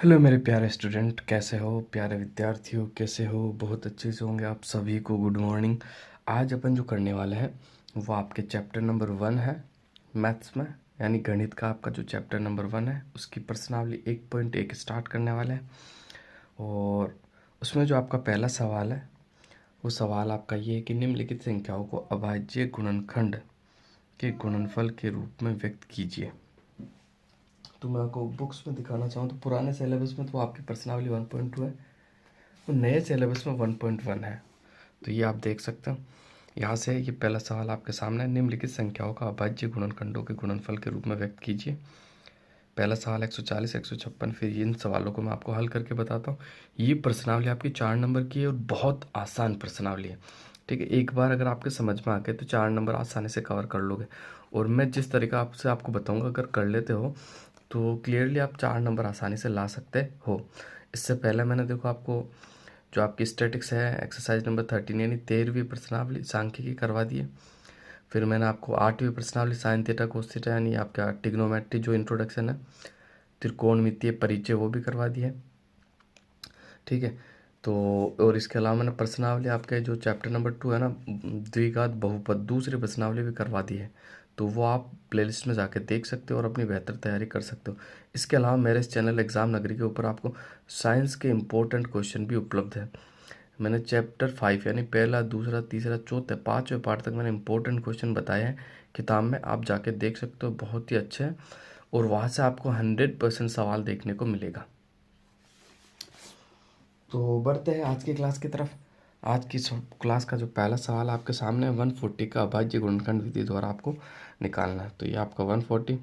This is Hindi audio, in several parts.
हेलो मेरे प्यारे स्टूडेंट, कैसे हो? प्यारे विद्यार्थियों, कैसे हो? बहुत अच्छे से होंगे आप सभी को। Good morning. आज अपन जो करने वाले हैं वो आपके चैप्टर नंबर 1 है मैथ्स में, यानी गणित का आपका जो चैप्टर नंबर 1 है उसकी प्रश्नावली 1.1 स्टार्ट करने वाले हैं। और उसमें जो आपका पहला सवाल है वो सवाल आपका ये है कि निम्नलिखित संख्याओं को अभाज्य गुणनखंड के गुणनफल के रूप में व्यक्त कीजिए। तो मैं आपको बुक्स में दिखाना चाहूँ तो पुराने सिलेबस में तो आपकी प्रश्नावली 1.2 है, तो नए सिलेबस में 1.1 है। तो ये आप देख सकते हो। यहाँ से ये पहला सवाल आपके सामने है, निम्नलिखित संख्याओं का अभाज्य गुणनखंडों के गुणनफल के रूप में व्यक्त कीजिए। पहला सवाल 140, 156। फिर इन सवालों को मैं आपको हल करके बताता हूँ। ये प्रश्नावली आपकी 4 नंबर की है और बहुत आसान प्रश्नावली है। ठीक है, एक बार अगर आपके समझ में आ गए तो 4 नंबर आसानी से कवर कर लोगे। और मैं जिस तरीका आपसे आपको बताऊंगा, अगर कर लेते हो तो क्लियरली आप 4 नंबर आसानी से ला सकते हो। इससे पहले मैंने देखो आपको जो आपकी स्टैटिक्स है एक्सरसाइज नंबर 13 यानी 13वीं प्रश्नावली सांख्यिकी करवा दी है। फिर मैंने आपको 8वीं प्रश्नावली साइन थीटा कोस थीटा यानी आपका ट्रिग्नोमेट्री जो इंट्रोडक्शन है, त्रिकोणमितीय परिचय, वो भी करवा दिया है। ठीक है, तो और इसके अलावा मैंने प्रश्नावली आपके जो चैप्टर नंबर 2 है ना, द्विघात बहुपद, दूसरी प्रश्नावली भी करवा दी है। तो वो आप प्लेलिस्ट में जाके देख सकते हो और अपनी बेहतर तैयारी कर सकते हो। इसके अलावा मेरे इस चैनल एग्ज़ाम नगरी के ऊपर आपको साइंस के इम्पोर्टेंट क्वेश्चन भी उपलब्ध है। मैंने चैप्टर 5 यानी पहला, दूसरा, तीसरा, चौथा, 5वें पार्ट तक मैंने इंपॉर्टेंट क्वेश्चन बताए हैं किताब में, आप जाके देख सकते हो। बहुत ही अच्छे हैं और वहाँ से आपको 100% सवाल देखने को मिलेगा। तो बढ़ते हैं आज की क्लास की तरफ। आज की क्लास का जो पहला सवाल आपके सामने 140 का अभाज्य गुणनखंड विधि द्वारा आपको निकालना है। तो ये आपका 140,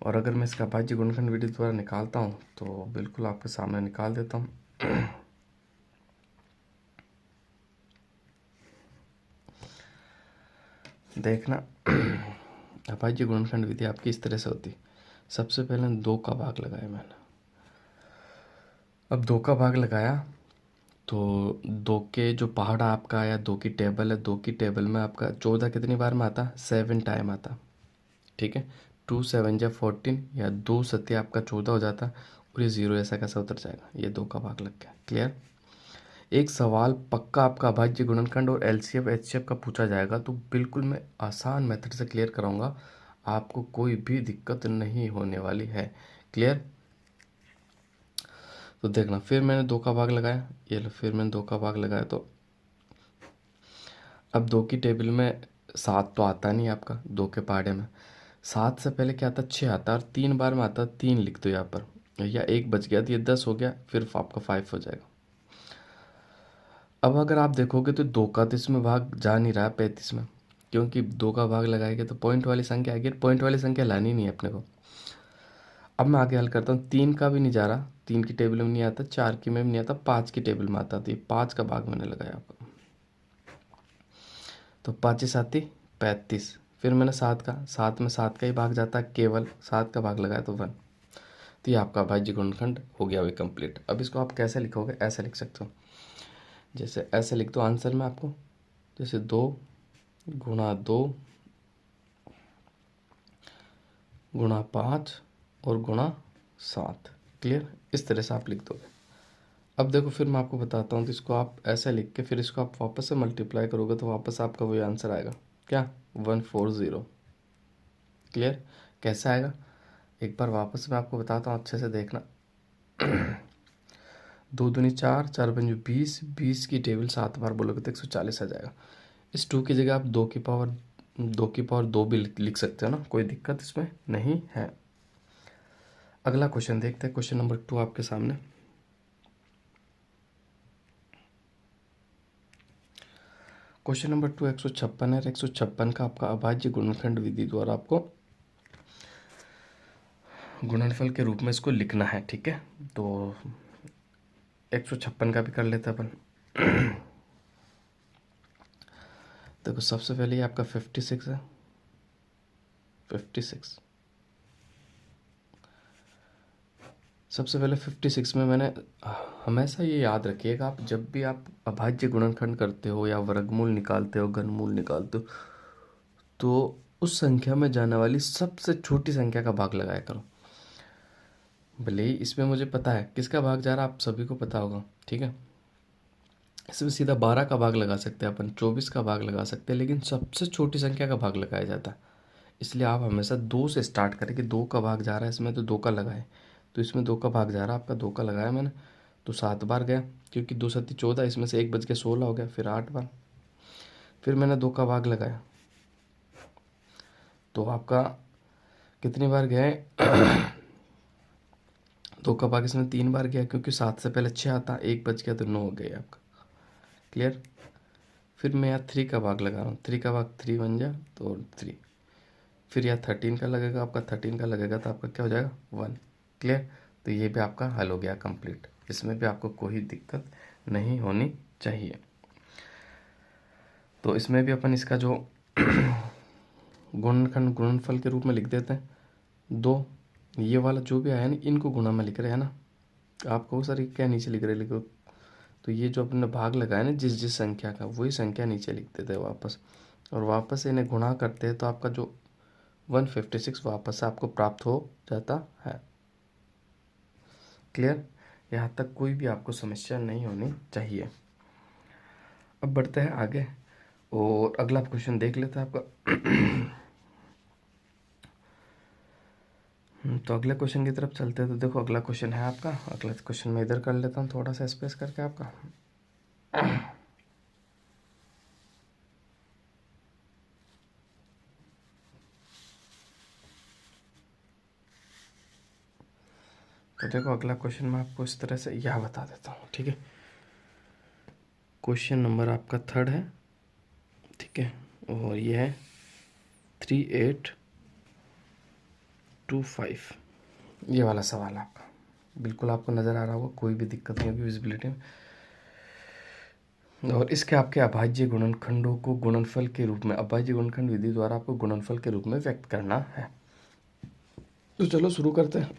और अगर मैं इसका अभाज्य गुणनखंड विधि द्वारा निकालता हूँ तो बिल्कुल आपके सामने निकाल देता हूँ। देखना, अभाज्य गुणनखंड विधि आपकी इस तरह से होती। सबसे पहले 2 का भाग लगाया मैंने। अब 2 का भाग लगाया तो 2 के जो पहाड़ा आपका आया, 2 की टेबल है, 2 की टेबल में आपका 14 कितनी बार में आता? 7 टाइम आता। ठीक है, 2 7 जा 14 या 2 सत्य आपका 14 हो जाता और ये 0 ऐसा कैसा उतर जाएगा? ये 2 का भाग लग गया। क्लियर? एक सवाल पक्का आपका अभाज्य गुणनखंड और एलसीएफ एचसीएफ का पूछा जाएगा तो बिल्कुल मैं आसान मेथड से क्लियर कराऊंगा, आपको कोई भी दिक्कत नहीं होने वाली है। क्लियर? तो देखना, फिर मैंने 2 का भाग लगाया, ये लो, फिर मैंने 2 का भाग लगाया तो अब 2 की टेबल में 7 तो आता नहीं आपका, 2 के पहाड़े में 7 से पहले क्या आता? 6 आता, और 3 बार में आता 3 लिख दो यहाँ पर, या 1 बच गया तो ये 10 हो गया, फिर आपका 5 हो जाएगा। अब अगर आप देखोगे तो 2 का तो इसमें भाग जा नहीं रहा 35 में, क्योंकि 2 का भाग लगाएंगे तो पॉइंट वाली संख्या आएगी, पॉइंट वाली संख्या लानी नहीं है अपने को। अब मैं आगे हल करता हूँ, 3 का भी नहीं जा रहा, 3 की टेबल में नहीं आता, 4 की में भी नहीं आता, 5 की टेबल में आता, तो ये 5 का भाग मैंने लगाया आपको, तो 5 सात 35। फिर मैंने 7 का, 7 में 7 का ही भाग जाता है, केवल 7 का भाग लगाया तो 1। तो ये आपका अभाज्य गुणनखंड हो गया वही कंप्लीट। अब इसको आप कैसे लिखोगे? ऐसे लिख सकते हो, जैसे ऐसे लिख दो आंसर में आपको, जैसे 2 गुणा 2 गुणा 5 और गुणा 7। क्लियर? इस तरह से आप लिख दोगे। अब देखो, फिर मैं आपको बताता हूँ, तो इसको आप ऐसे लिख के फिर इसको आप वापस से मल्टीप्लाई करोगे तो वापस आपका वही आंसर आएगा, क्या? 140। क्लियर? कैसे आएगा? एक बार वापस मैं आपको बताता हूँ, अच्छे से देखना। 2 दूनी 4, 4 पंजे 20, 20 की टेबल 7 बार बोलोगे तो 140 आ जाएगा। इस 2 की जगह आप 2 भी लिख सकते हो ना, कोई दिक्कत इसमें नहीं है। अगला क्वेश्चन देखते हैं, क्वेश्चन नंबर 2 आपके सामने। क्वेश्चन नंबर 2 156 है। 156 का आपका अभाज्य गुणनखंड विधि द्वारा आपको गुणनफल के रूप में इसको लिखना है। ठीक है, तो 156 का भी कर लेते अपन। देखो, सबसे पहले ये आपका 56 है, 56। सबसे पहले 56 में मैंने, हमेशा ये याद रखिएगा, आप जब भी आप अभाज्य गुणनखंड करते हो या वर्गमूल निकालते हो, घनमूल निकालते हो, तो उस संख्या में जाने वाली सबसे छोटी संख्या का भाग लगाया करो। भले ही इसमें मुझे पता है किसका भाग जा रहा है, आप सभी को पता होगा, ठीक है। इसमें सीधा 12 का भाग लगा सकते हैं अपन, 24 का भाग लगा सकते हैं, लेकिन सबसे छोटी संख्या का भाग लगाया जाता है। इसलिए आप हमेशा 2 से स्टार्ट करें कि 2 का भाग जा रहा है इसमें, तो 2 का लगाएं। तो इसमें 2 का भाग जा रहा है आपका, 2 का लगाया मैंने, तो 7 बार गया, क्योंकि 2 सत्ती 14, इसमें से 1 बच के 16 हो गया, फिर 8 बार। फिर मैंने 2 का भाग लगाया, तो आपका कितनी बार गया है 2 का भाग इसमें 3 बार गया, क्योंकि 7 से पहले 6 आता, 1 बच गया तो 9 हो गया आपका। क्लियर। फिर मैं यहाँ 3 का भाग लगा रहा हूँ, 3 का भाग 3 बन जाए तो 3। फिर यहाँ 13 का लगेगा आपका, 13 का लगेगा तो आपका क्या हो जाएगा 1। क्लियर। तो ये भी आपका हल हो गया कंप्लीट। इसमें भी आपको कोई दिक्कत नहीं होनी चाहिए। तो इसमें भी अपन इसका जो गुणनखंड गुणनफल के रूप में लिख देते हैं। 2 ये वाला जो भी आया ना, इनको गुणा में लिख रहे हैं ना, आपको सर क्या नीचे लिख रहे लिखो, तो ये जो अपने भाग लगाया ना जिस जिस संख्या का, वही संख्या नीचे लिख देते हैं वापस, और वापस इन्हें गुणा करते हैं तो आपका जो 156 वापस से आपको प्राप्त हो जाता है। क्लियर। यहाँ तक कोई भी आपको समस्या नहीं होनी चाहिए। अब बढ़ते हैं आगे और अगला क्वेश्चन देख लेते हैं आपका। तो अगले क्वेश्चन की तरफ चलते हैं। तो देखो अगला क्वेश्चन है आपका, अगला क्वेश्चन मैं इधर कर लेता हूँ थोड़ा सा स्पेस करके आपका। तो देखो अगला क्वेश्चन मैं आपको इस तरह से यह बता देता हूँ, ठीक है। क्वेश्चन नंबर आपका 3 है, ठीक है, और ये है 3825, ये वाला सवाल आपका। बिल्कुल आपको नज़र आ रहा होगा, कोई भी दिक्कत नहीं होगी विजिबिलिटी में। और इसके आपके अभाज्य गुणनखंडों को गुणनफल के रूप में, अभाज्य गुणनखंड विधि द्वारा आपको गुणनफल के रूप में व्यक्त करना है। तो चलो शुरू करते हैं।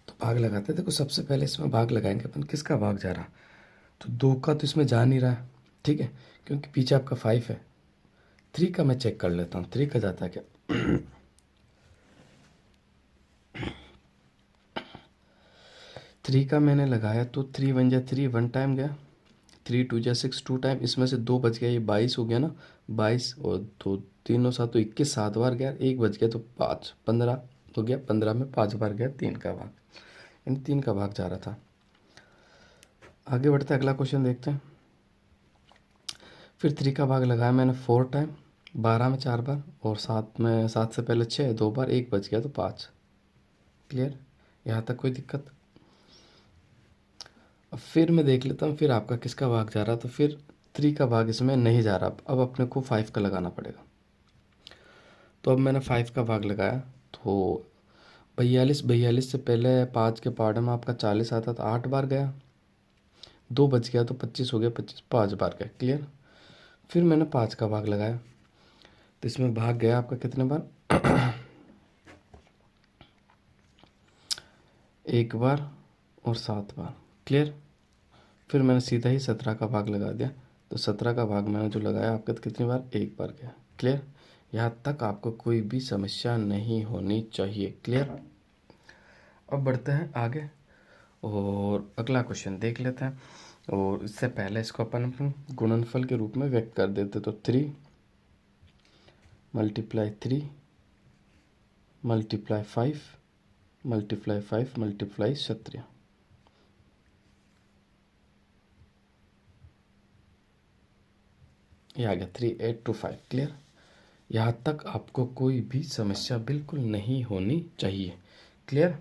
तो भाग लगाते हैं। देखो सबसे पहले इसमें भाग लगाएंगे अपन, किसका भाग जा रहा, तो 2 का तो इसमें जा नहीं रहा है, ठीक है, क्योंकि पीछे आपका 5 है। 3 का मैं चेक कर लेता हूँ, 3 का जाता है क्या। 3 का मैंने लगाया तो 3 1 जा 3, 1 टाइम गया, 3 2 जा 6, 2 टाइम, इसमें से 2 बच गया, ये 22 हो गया ना, 22 और 2 3 और 7 तो 21, 7 बार गया, 1 बच गया तो 5, 15 हो गया, 15 में 5 बार गया 3 का भाग, यानी 3 का भाग जा रहा था। आगे बढ़ते अगला क्वेश्चन देखते हैं। फिर 3 का भाग लगाया मैंने 4 टाइम, 12 में 4 बार, और 7 में 7 से पहले 6, 2 बार, 1 बच गया तो 5। क्लियर। यहाँ तक कोई दिक्कत। अब फिर मैं देख लेता हूँ फिर आपका किसका भाग जा रहा, तो फिर 3 का भाग इसमें नहीं जा रहा, अब अपने को 5 का लगाना पड़ेगा। तो अब मैंने 5 का भाग लगाया, तो 42 से पहले 5 के पार्ट में आपका 40 आता था, 8 बार गया, 2 बच गया तो 25 हो गया, 25 5 बार गया। क्लियर। फिर मैंने 5 का भाग लगाया, तो इसमें भाग गया आपका कितने बार 1 बार और 7 बार। क्लियर। फिर मैंने सीधा ही 17 का भाग लगा दिया, तो 17 का भाग मैंने जो लगाया आपका तो कितनी बार 1 बार गया। क्लियर। यहाँ तक आपको कोई भी समस्या नहीं होनी चाहिए। क्लियर। अब बढ़ते हैं आगे और अगला क्वेश्चन देख लेते हैं, और इससे पहले इसको अपन गुणनफल के रूप में व्यक्त कर देते। तो 3 मल्टीप्लाई 3 मल्टीप्लाई 5 मल्टीप्लाई 5 मल्टीप्लाई 17, ये आ गया 3825। क्लियर। यहाँ तक आपको कोई भी समस्या बिल्कुल नहीं होनी चाहिए। क्लियर।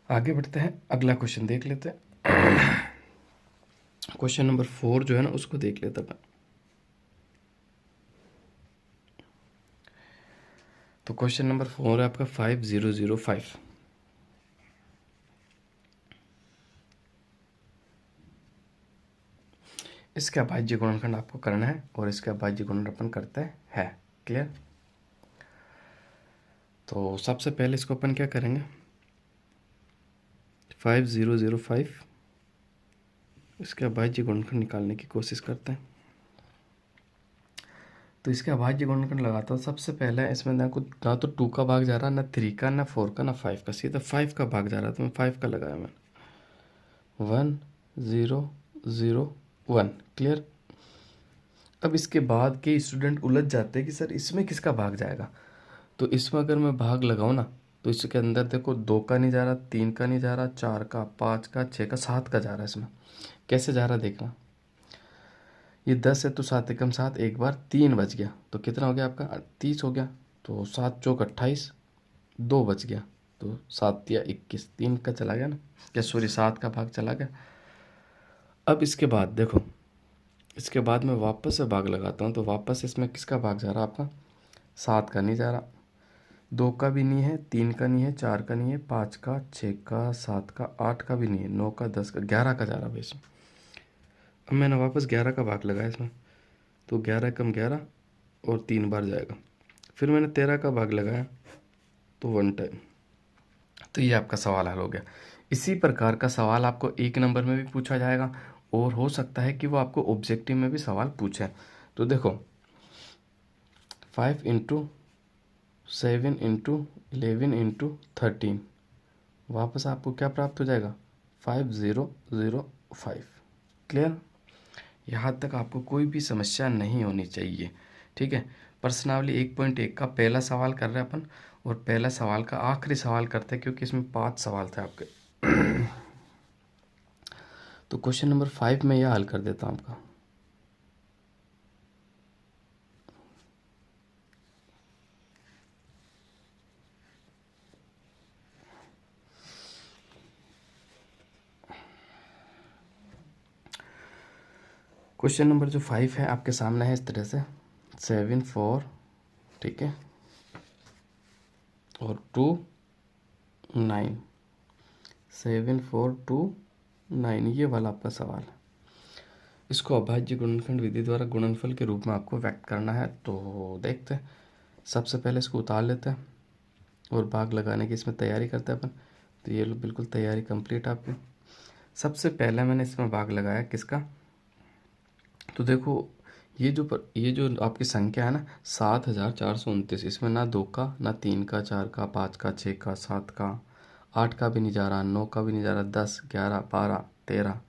आगे बढ़ते हैं, अगला क्वेश्चन देख लेते हैं। क्वेश्चन नंबर 4 जो है ना उसको देख लेते हैं। तो क्वेश्चन नंबर 4 है आपका 5005। इसका अभाज्य गुणनखंड आपको करना है और इसका अभाज्य गुणन अपन करते हैं। क्लियर। तो सबसे पहले इसको अपन क्या करेंगे, 5005 इसके अभाज्य गुणनखंड निकालने की कोशिश करते हैं। तो इसके अभाज्य गुणनखंड लगाता हूँ। सबसे पहले इसमें ना तो 2 का भाग जा रहा, ना 3 का, ना 4 का, ना 5 का, सीधा 5 का भाग जा रहा। तो मैं 5 का लगाया मैंने। 1 0 0 1। क्लियर। अब इसके बाद के स्टूडेंट उलझ जाते हैं कि सर इसमें किसका भाग जाएगा। तो इसमें अगर मैं भाग लगाऊँ ना, तो इसके अंदर देखो 2 का नहीं जा रहा, 3 का नहीं जा रहा, 4 का, 5 का, 6 का, 7 का जा रहा है। इसमें कैसे जा रहा देखना। ये 10 है तो 7 एकम 7, एक बार 3 बच गया तो कितना हो गया आपका 30 हो गया। तो 7 चौक 28, 2 बच गया तो 7 या 21, 3 का चला गया ना, या सॉरी 7 का भाग चला गया। अब इसके बाद देखो, इसके बाद मैं वापस से भाग लगाता हूँ। तो वापस इसमें किसका भाग जा रहा आपका, 7 का नहीं जा रहा, 2 का भी नहीं है, 3 का नहीं है, 4 का नहीं है, 5 का, 6 का, 7 का, 8 का भी नहीं है, 9 का, 10 का, 11 का जा रहा भाई इसमें। अब मैंने वापस 11 का भाग लगाया इसमें, तो 11 कम 11 और 3 बार जाएगा। फिर मैंने 13 का भाग लगाया तो 1 टाइम। तो ये आपका सवाल हल हो गया। इसी प्रकार का सवाल आपको 1 नंबर में भी पूछा जाएगा और हो सकता है कि वो आपको ऑब्जेक्टिव में भी सवाल पूछे। तो देखो 5 इंटू 7 इंटू 11 इंटू 13, वापस आपको क्या प्राप्त हो जाएगा 5005। क्लियर। यहाँ तक आपको कोई भी समस्या नहीं होनी चाहिए। ठीक है। प्रश्नावली 1.1 का पहला सवाल कर रहे हैं अपन, और पहला सवाल का आखिरी सवाल करते हैं क्योंकि इसमें 5 सवाल थे आपके। तो क्वेश्चन नंबर 5 में यह हल कर देता हूँ आपका। क्वेश्चन नंबर जो 5 है आपके सामने है इस तरह से 7 4, ठीक है, और 2 9, 7 4 2 9, ये वाला आपका सवाल है। इसको अभाज्य गुणनखंड विधि द्वारा गुणनफल के रूप में आपको व्यक्त करना है। तो देखते हैं, सबसे पहले इसको उतार लेते हैं और भाग लगाने की इसमें तैयारी करते हैं अपन। तो ये लो, बिल्कुल तैयारी कंप्लीट आपकी। सबसे पहले मैंने इसमें भाग लगाया किसका, तो देखो ये जो आपकी संख्या है ना 7429, इसमें ना 2 का, ना 3 का, 4 का, 5 का, 6 का, 7 का, 8 का भी नहीं जा रहा, 9 का भी नहीं जा रहा, 10 11 12 13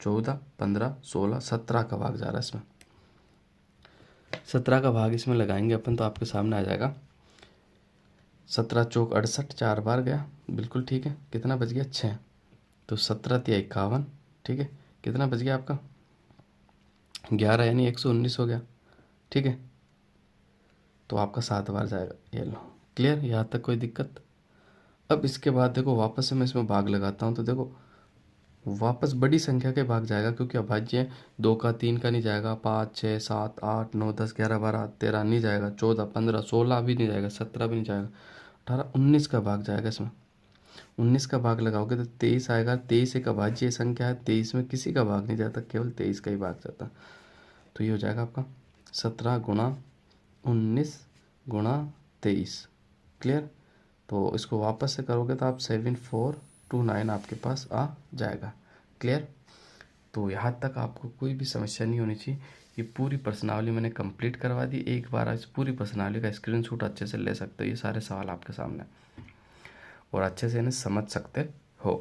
14 15 16 17 का भाग जा रहा है इसमें। 17 का भाग इसमें लगाएंगे अपन तो आपके सामने आ जाएगा 17 चौक 68, 4 बार गया, बिल्कुल ठीक है। कितना बच गया 6, तो 17 तिया 51, ठीक है। कितना बच गया आपका 11 यानी 119 हो गया, ठीक है। तो आपका 7 बार जाएगा, ये लो। क्लियर, यहाँ तक कोई दिक्कत। अब इसके बाद देखो वापस से मैं इसमें भाग लगाता हूँ। तो देखो वापस बड़ी संख्या के भाग जाएगा क्योंकि अभाज्य है। 2 का 3 का नहीं जाएगा, 5 6 7 8 9 10 11 12 13 नहीं जाएगा, 14 15 16 भी नहीं जाएगा, 17 भी नहीं जाएगा, 18 19 का भाग जाएगा इसमें। 19 का भाग लगाओगे तो 23 आएगा। 23 एक अभाज्य संख्या है, 23 में किसी का भाग नहीं जाता, केवल 23 का ही भाग जाता। तो ये हो जाएगा आपका 17 गुणा 19 गुणा 23। क्लियर। तो इसको वापस से करोगे तो आप 7429 आपके पास आ जाएगा। क्लियर। तो यहाँ तक आपको कोई भी समस्या नहीं होनी चाहिए। ये पूरी प्रश्नावली मैंने कंप्लीट करवा दी। एक बार इस पूरी प्रश्नावली का स्क्रीनशॉट अच्छे से ले सकते हो। ये सारे सवाल आपके सामने और अच्छे से इन्हें समझ सकते हो।